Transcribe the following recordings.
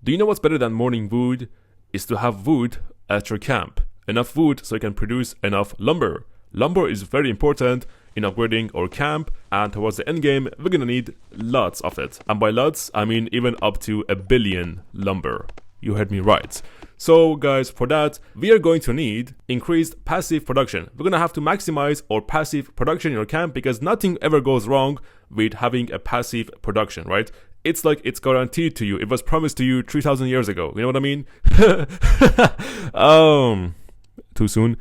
Do you know what's better than morning wood? Is to have wood at your camp. Enough wood so you can produce enough lumber. Lumber is very important in upgrading our camp, and towards the end game, we're gonna need lots of it. And by lots, I mean even up to 1 billion lumber. You heard me right. So guys, for that, we are going to need increased passive production. We're gonna have to maximize our passive production in our camp because nothing ever goes wrong with having a passive production, right? It's like it's guaranteed to you. It was promised to you 3,000 years ago. You know what I mean? Too soon.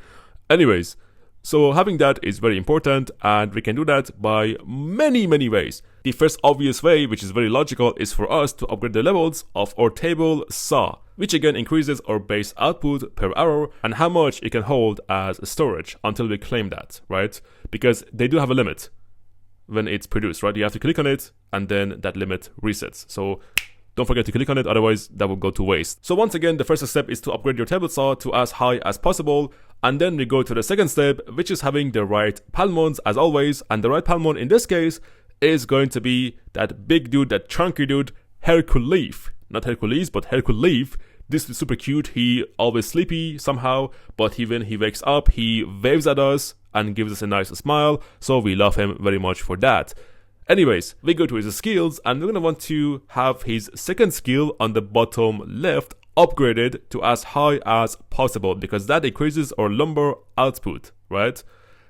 Anyways, so having that is very important, and we can do that by many ways. The first obvious way, which is very logical, is for us to upgrade the levels of our table saw, which again increases our base output per hour and how much it can hold as storage until we claim that, right? Because they do have a limit when it's produced, right? You have to click on it and then that limit resets. So don't forget to click on it, otherwise that will go to waste. So once again, the first step is to upgrade your table saw to as high as possible, and then we go to the second step, which is having the right Palmons as always, and the right Palmon in this case is going to be that big dude, that chunky dude, 𝒟𝒾𝑜𝓊𝓈. Not Hercules, but 𝒟𝒾𝑜𝓊𝓈. This is super cute. He always sleepy somehow, but when he wakes up, he waves at us and gives us a nice smile, so we love him very much for that. Anyways, we go to his skills, and we're going to want to have his second skill on the bottom left upgraded to as high as possible, because that increases our lumber output, right?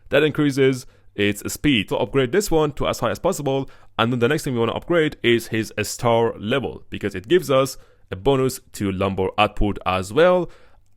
That increases its speed. So upgrade this one to as high as possible, and then the next thing we want to upgrade is his star level, because it gives us a bonus to lumber output as well.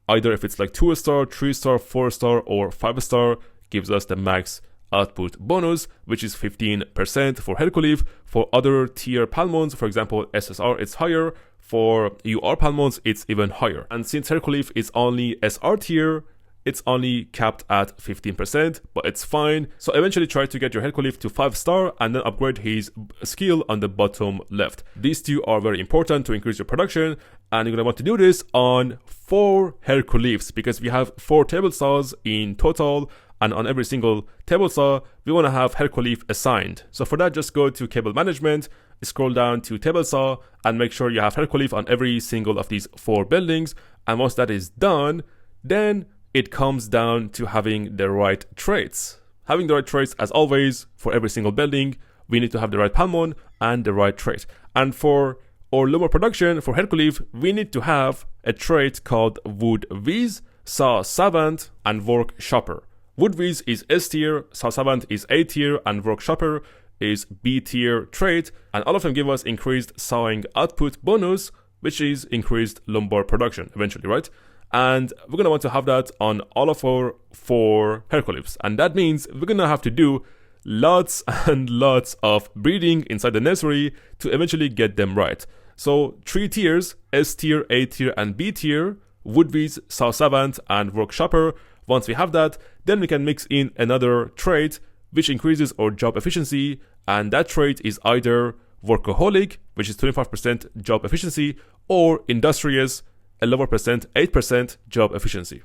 Either if it's like 2-star, 3-star, 4-star, or 5-star, gives us the max output bonus, which is 15% for 𝒟𝒾𝑜𝓊𝓈. For other tier Palmons, for example SSR, it's higher. For UR Palmons, it's even higher. And since 𝒟𝒾𝑜𝓊𝓈 is only SR tier, it's only capped at 15%, but it's fine. So eventually try to get your 𝒟𝒾𝑜𝓊𝓈 to 5-star and then upgrade his skill on the bottom left. These two are very important to increase your production, and you're going to want to do this on 4 𝒟𝒾𝑜𝓊𝓈s, because we have 4 table saws in total, and on every single table saw, we want to have 𝒟𝒾𝑜𝓊𝓈 assigned. So for that, just go to cable management, scroll down to table saw, and make sure you have 𝒟𝒾𝑜𝓊𝓈 on every single of these 4 buildings. And once that is done, then it comes down to having the right traits. Having the right traits, as always, for every single building, we need to have the right Palmon and the right trait. And for our lumber production, for 𝒟𝒾𝑜𝓊𝓈, we need to have a trait called Wood Viz, Saw Savant, and Work Shopper. Wood Viz is S tier, Saw Savant is A tier, and Work Shopper is B tier trait, and all of them give us increased sawing output bonus, which is increased lumber production eventually, right? And we're going to want to have that on all of our 4 𝒟𝒾𝑜𝓊𝓈s, and that means we're going to have to do lots and lots of breeding inside the nursery to eventually get them right. So 3 tiers, S tier, A tier, and B tier, Wood Viz, Saw Savant, and Work Shopper. Once we have that, then we can mix in another trait which increases our job efficiency, and that trait is either Workaholic, which is 25% job efficiency, or Industrious, a lower percent, 8% job efficiency.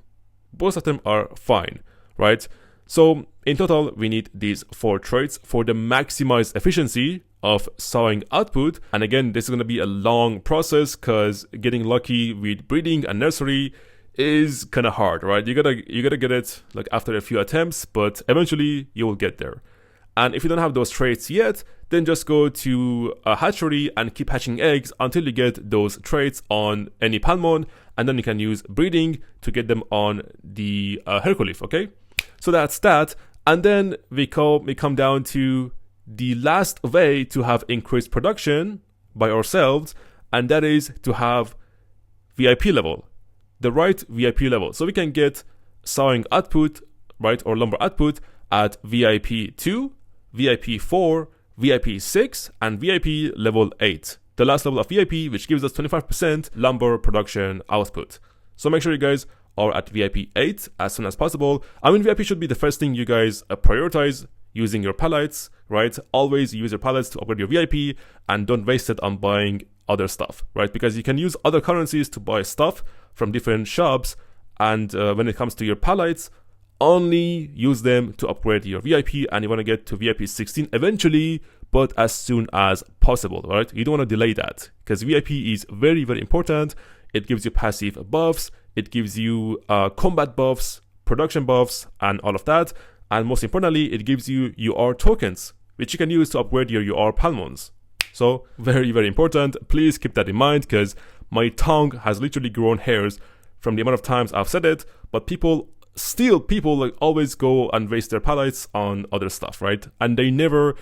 Both of them are fine, right? So in total, we need these 4 traits for the maximized efficiency of sawing output. And again, this is going to be a long process because getting lucky with breeding and nursery is kind of hard, right? You gotta get it like after a few attempts, but eventually you will get there. And if you don't have those traits yet, then just go to a hatchery and keep hatching eggs until you get those traits on any Palmon, and then you can use breeding to get them on the 𝒟𝒾𝑜𝓊𝓈, okay? So that's that. And then we come down to the last way to have increased production by ourselves, and that is to have VIP level, the right VIP level. So we can get sawing output, right, or lumber output at VIP 2, VIP 4, VIP 6, and VIP level 8. The last level of VIP, which gives us 25% lumber production output. So make sure you guys are at VIP 8 as soon as possible. I mean, VIP should be the first thing you guys prioritize using your pallets, right? Always use your pallets to upgrade your VIP and don't waste it on buying other stuff, right? Because you can use other currencies to buy stuff from different shops, and when it comes to your pallets, only use them to upgrade your VIP, and you want to get to VIP 16 eventually, but as soon as possible, right? You don't want to delay that, because VIP is very, very important. It gives you passive buffs, it gives you combat buffs, production buffs, and all of that. And most importantly, it gives you UR tokens, which you can use to upgrade your UR Palmons. So very, very important. Please keep that in mind, because my tongue has literally grown hairs from the amount of times I've said it. But people like always go and waste their palettes on other stuff, right? And they never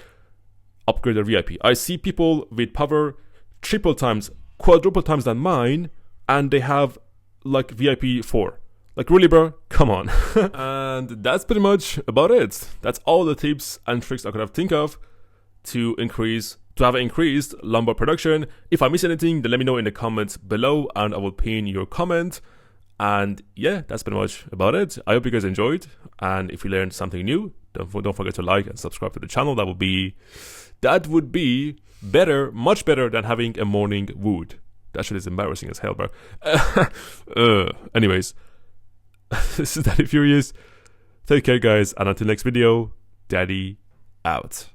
upgrade their VIP. I see people with power triple times, quadruple times than mine, and they have like VIP 4. Like, really, bro? Come on. And that's pretty much about it. That's all the tips and tricks I could have think of to have increased lumbar production. If I miss anything, then let me know in the comments below, and I will pin your comment. And yeah, that's pretty much about it. I hope you guys enjoyed, and if you learned something new, don't forget to like and subscribe to the channel. That would be better, much better than having a morning wood. That shit is embarrassing as hell, bro. Anyways, this is Daddy Furious. Take care, guys, and until next video, Daddy out.